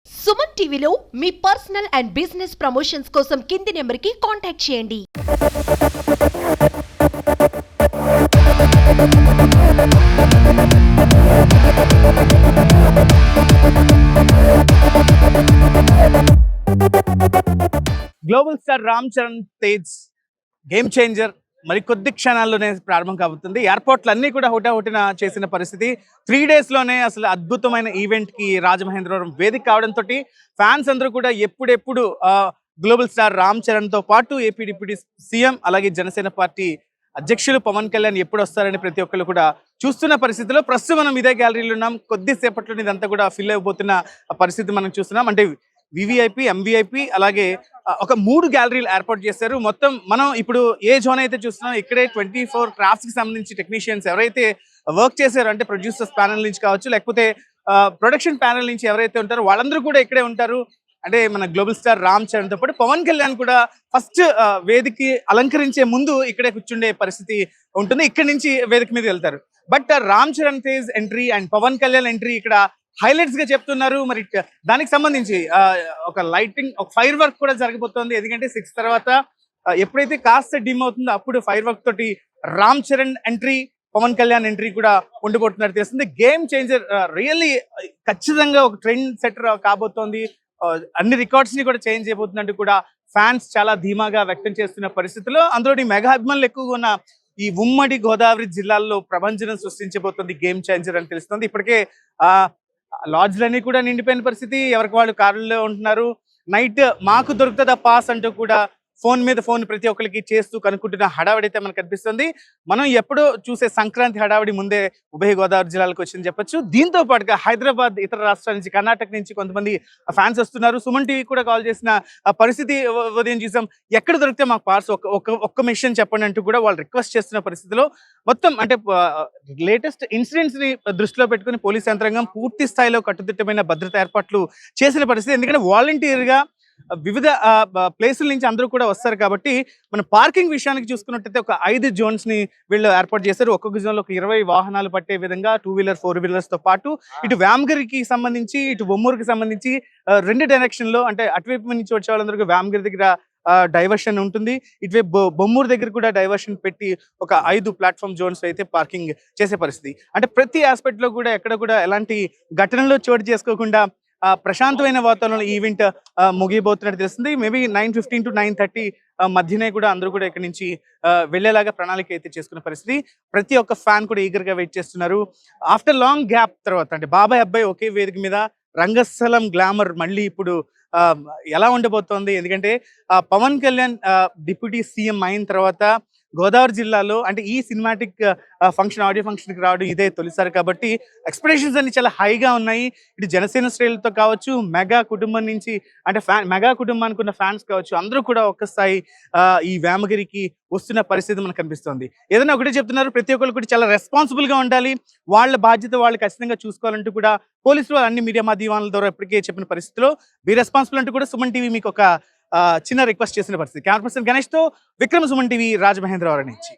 సుమన్ టీవీలో మీ personal and business promotions కోసం కింది నెంబర్కి కాంటాక్ట్ చేయండి. Global star Ram Charan Tej game changer మరి కొద్ది క్షణాల్లోనే ప్రారంభం కాబోతుంది. ఎయిర్పోర్ట్లు అన్నీ కూడా హుటాహుటిన చేసిన పరిస్థితి. 3 డేస్లోనే అసలు అద్భుతమైన ఈవెంట్కి రాజమహేంద్రవరం వేదిక కావడంతో ఫ్యాన్స్ అందరూ కూడా ఎప్పుడెప్పుడు గ్లోబల్ స్టార్ రామ్ చరణ్తో పాటు ఏపీ డిప్యూటీ సీఎం అలాగే జనసేన పార్టీ అధ్యక్షులు పవన్ కళ్యాణ్ ఎప్పుడు వస్తారని ప్రతి ఒక్కరు కూడా చూస్తున్న పరిస్థితిలో ప్రస్తుతం మనం ఇదే గ్యాలరీలో ఉన్నాం. కొద్దిసేపట్లో ఇదంతా కూడా ఫిల్ అయిపోతున్న పరిస్థితి మనం చూస్తున్నాం. అంటే వివిఐపి, ఎంవిఐపి అలాగే ఒక 3 గ్యాలరీలు ఏర్పాటు చేశారు. మొత్తం మనం ఇప్పుడు ఏ జోన్ అయితే చూస్తున్నాం ఇక్కడే 24 క్రాఫ్ట్స్కి సంబంధించి టెక్నీషియన్స్ ఎవరైతే వర్క్ చేశారో అంటే ప్రొడ్యూసర్స్ ప్యానల్ నుంచి కావచ్చు లేకపోతే ప్రొడక్షన్ ప్యానల్ నుంచి ఎవరైతే ఉంటారో వాళ్ళందరూ కూడా ఇక్కడే ఉంటారు. అంటే మన గ్లోబల్ స్టార్ రామ్ చరణ్తో పాటు పవన్ కళ్యాణ్ కూడా ఫస్ట్ వేదికకి అలంకరించే ముందు ఇక్కడే కూర్చుండే పరిస్థితి ఉంటుంది. ఇక్కడి నుంచి వేదిక మీద వెళ్తారు. But Ram Charan Tej entry and Pavan Kalyan entry ఇక్కడ హైలైట్స్ గా చెప్తున్నారు. మరి దానికి సంబంధించి ఒక లైటింగ్, ఒక ఫైర్ వర్క్ కూడా జరగబోతోంది. ఎందుకంటే 6 తర్వాత ఎప్పుడైతే కాస్త డిమ్ అవుతుందో అప్పుడు ఫైర్ వర్క్ తోటి రామ్ చరణ్ ఎంట్రీ, పవన్ కళ్యాణ్ ఎంట్రీ కూడా ఉండిపోతున్నట్టు తెలుస్తుంది. గేమ్ చేంజర్ రియల్లీ ఖచ్చితంగా ఒక ట్రెండ్ సెటర్ కాబోతోంది. అన్ని రికార్డ్స్ ని కూడా చేంజ్ చేయబోతున్నట్టు కూడా ఫ్యాన్స్ చాలా ధీమాగా వ్యక్తం చేస్తున్న పరిస్థితిలో అందులో మెగా అభిమానులు ఎక్కువగా ఉన్న ఈ ఉమ్మడి గోదావరి జిల్లాల్లో ప్రభంజనం సృష్టించబోతుంది గేమ్ చేంజర్ అని తెలుస్తుంది. ఇప్పటికే లాడ్జ్లన్నీ కూడా నిండిపోయిన పరిస్థితి. ఎవరికి వాళ్ళు కారుల్లో ఉంటున్నారు. నైట్ మాకు దొరుకుతుందా పాస్ అంటూ కూడా ఫోన్ మీద ఫోన్ ప్రతి ఒక్కరికి చేస్తూ కనుక్కుంటున్న హడావిడి అయితే మనకు కనిపిస్తుంది. మనం ఎప్పుడో చూసే సంక్రాంతి హడావిడి ముందే ఉభయ గోదావరి జిల్లాలకు వచ్చిందని చెప్పొచ్చు. దీంతో పాటుగా హైదరాబాద్, ఇతర రాష్ట్రాల నుంచి, కర్ణాటక నుంచి కొంతమంది ఫ్యాన్స్ వస్తున్నారు. సుమన్ టీవీ కూడా కాల్ చేసిన పరిస్థితి ఉదయం చూసాం. ఎక్కడ దొరికితే మాకు పార్స్ ఒక్క మిషన్ చెప్పండి అంటూ కూడా వాళ్ళు రిక్వెస్ట్ చేస్తున్న పరిస్థితిలో మొత్తం అంటే లేటెస్ట్ ఇన్సిడెంట్స్ ని దృష్టిలో పెట్టుకుని పోలీస్ యంత్రాంగం పూర్తి స్థాయిలో కట్టుదిట్టమైన భద్రతా ఏర్పాట్లు చేసిన పరిస్థితి. ఎందుకంటే వాలంటీర్ గా వివిధ ప్లేసుల నుంచి అందరూ కూడా వస్తారు కాబట్టి మన పార్కింగ్ విషయానికి చూసుకున్నట్టయితే ఒక 5 జోన్స్ ని వీళ్ళు ఏర్పాటు చేశారు. ఒక్కొక్క జోన్ లో ఒక 20 వాహనాలు పట్టే విధంగా 2 వీలర్ 4 వీలర్స్ తో పాటు ఇటు వ్యామగిరికి సంబంధించి ఇటు బొమ్మూరుకి సంబంధించి 2 డైరెక్షన్ లో అంటే అటువైపు నుంచి వచ్చే వాళ్ళందరికీ వ్యామగిరి దగ్గర డైవర్షన్ ఉంటుంది. ఇటువైపు బొమ్మూరు దగ్గర కూడా డైవర్షన్ పెట్టి ఒక 5 ప్లాట్ఫామ్ జోన్స్ అయితే పార్కింగ్ చేసే పరిస్థితి. అంటే ప్రతి ఆస్పెక్ట్ లో కూడా ఎక్కడ కూడా ఎలాంటి ఘటనలో చోటు చేసుకోకుండా ప్రశాంతమైన వాతావరణంలో ఈవెంట్ ముగియబోతున్నట్టు తెలుస్తుంది. మేబీ 9:15 to 9:30 మధ్యనే కూడా అందరూ కూడా ఇక్కడ నుంచి వెళ్లేలాగా ప్రణాళిక అయితే చేసుకున్న పరిస్థితి. ప్రతి ఒక్క ఫ్యాన్ కూడా ఈగర్ గా వెయిట్ చేస్తున్నారు. ఆఫ్టర్ లాంగ్ గ్యాప్ తర్వాత అంటే బాబాయ్ అబ్బాయి ఒకే వేదిక మీద రంగస్థలం గ్లామర్ మళ్ళీ ఇప్పుడు ఎలా ఉండబోతోంది. ఎందుకంటే పవన్ కళ్యాణ్ డిప్యూటీ సీఎం అయిన తర్వాత గోదావరి జిల్లాలో అంటే ఈ సినిమాటిక్ ఫంక్షన్, ఆడియో ఫంక్షన్ కి రావడం ఇదే తొలిసారి కాబట్టి ఎక్స్పెక్టేషన్స్ అన్ని చాలా హైగా ఉన్నాయి. ఇటు జనసేన శ్రేణులతో కావచ్చు, మెగా కుటుంబం నుంచి అంటే మెగా కుటుంబానికి ఉన్న ఫ్యాన్స్ కావచ్చు, అందరూ కూడా ఒక్కసారి ఈ వేమగిరికి వస్తున్న పరిస్థితి మనకు కనిపిస్తుంది. ఏదైనా ఒకటే చెప్తున్నారు, ప్రతి ఒక్కరు కూడా చాలా రెస్పాన్సిబుల్ గా ఉండాలి, వాళ్ళ బాధ్యత వాళ్ళు ఖచ్చితంగా చూసుకోవాలంటూ కూడా పోలీసులు అన్ని మీడియా మాధ్యమాల ద్వారా ఇప్పటికే చెప్పిన పరిస్థితిలో బీ రెస్పాన్సిబుల్ అంటూ కూడా సుమన్ టీవీ మీకు ఒక చిన్న రిక్వెస్ట్ చేసిన పరిస్థితి. కెమెరా పర్సన్ గణేష్ తో విక్రమ్, సుమన్ టీవీ, రాజమహేంద్రవరం నుంచి.